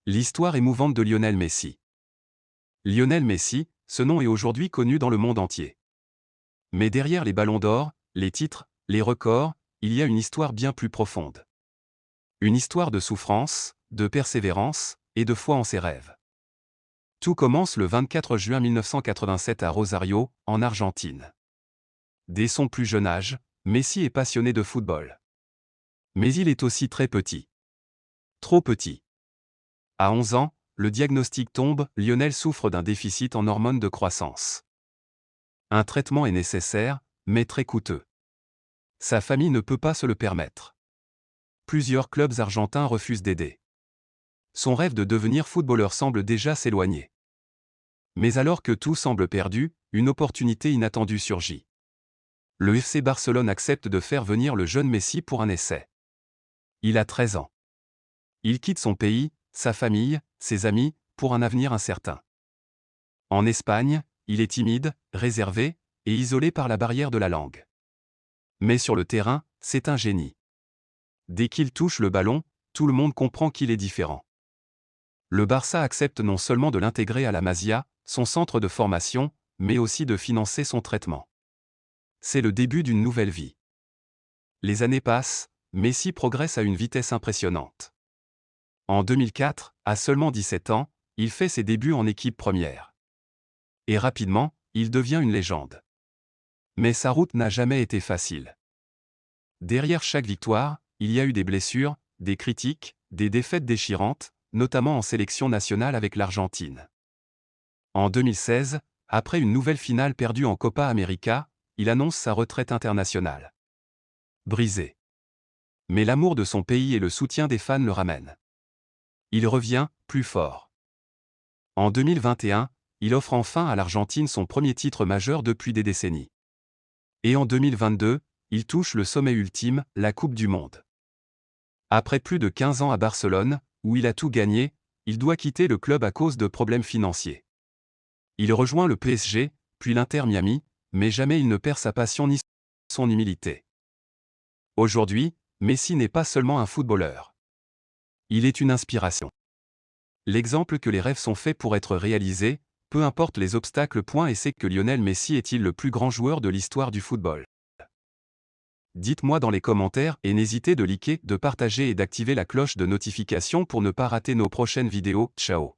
L'histoire émouvante de Lionel Messi. Lionel Messi, ce nom est aujourd'hui connu dans le monde entier. Mais derrière les ballons d'or, les titres, les records, il y a une histoire bien plus profonde. Une histoire de souffrance, de persévérance, et de foi en ses rêves. Tout commence le 24 juin 1987 à Rosario, en Argentine. Dès son plus jeune âge, Messi est passionné de football. Mais il est aussi très petit. Trop petit. À 11 ans, le diagnostic tombe, Lionel souffre d'un déficit en hormones de croissance. Un traitement est nécessaire, mais très coûteux. Sa famille ne peut pas se le permettre. Plusieurs clubs argentins refusent d'aider. Son rêve de devenir footballeur semble déjà s'éloigner. Mais alors que tout semble perdu, une opportunité inattendue surgit. Le FC Barcelone accepte de faire venir le jeune Messi pour un essai. Il a 13 ans. Il quitte son pays, sa famille, ses amis, pour un avenir incertain. En Espagne, il est timide, réservé, et isolé par la barrière de la langue. Mais sur le terrain, c'est un génie. Dès qu'il touche le ballon, tout le monde comprend qu'il est différent. Le Barça accepte non seulement de l'intégrer à la Masia, son centre de formation, mais aussi de financer son traitement. C'est le début d'une nouvelle vie. Les années passent, Messi progresse à une vitesse impressionnante. En 2004, à seulement 17 ans, il fait ses débuts en équipe première. Et rapidement, il devient une légende. Mais sa route n'a jamais été facile. Derrière chaque victoire, il y a eu des blessures, des critiques, des défaites déchirantes, notamment en sélection nationale avec l'Argentine. En 2016, après une nouvelle finale perdue en Copa América, il annonce sa retraite internationale. Brisé. Mais l'amour de son pays et le soutien des fans le ramènent. Il revient, plus fort. En 2021, il offre enfin à l'Argentine son premier titre majeur depuis des décennies. Et en 2022, il touche le sommet ultime, la Coupe du Monde. Après plus de 15 ans à Barcelone, où il a tout gagné, il doit quitter le club à cause de problèmes financiers. Il rejoint le PSG, puis l'Inter Miami, mais jamais il ne perd sa passion ni son humilité. Aujourd'hui, Messi n'est pas seulement un footballeur. Il est une inspiration. L'exemple que les rêves sont faits pour être réalisés, peu importe les obstacles. Et c'est que Lionel Messi est-il le plus grand joueur de l'histoire du football? Dites-moi dans les commentaires et n'hésitez de liker, de partager et d'activer la cloche de notification pour ne pas rater nos prochaines vidéos. Ciao.